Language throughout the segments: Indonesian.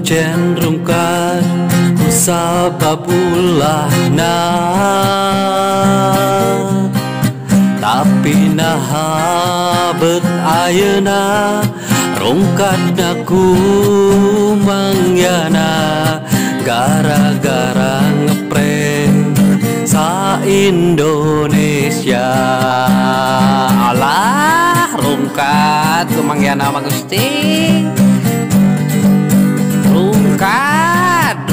cenderung kan ku sabab ulah tapi nah bet ayeuna rungkatna ku mangyana gara-gara ngeprank sa Indonesia. Alah rungkat ku mangyana mah Gusti. Rungkat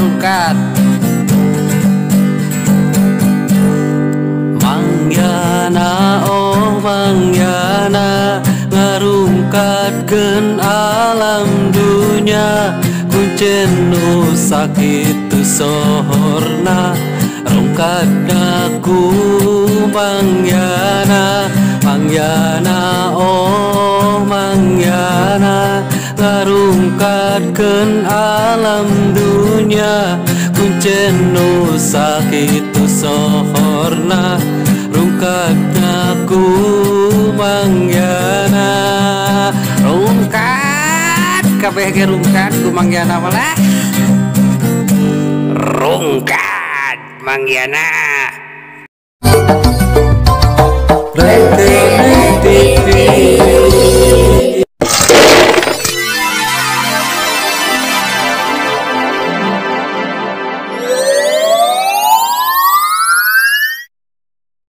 mangyana oh mangyana ngarungkatkeun alam dunya kuncen nu sakitu sohorna rungkatna ku mangyana mangyana oh mangyana ngarungkatkeun alam dunya kuncen nu sakitu sohorna rungkatna ku mangyana. rungkat kabeh ge rungkat ku mangyana malah rungkat mangyana. Rek TV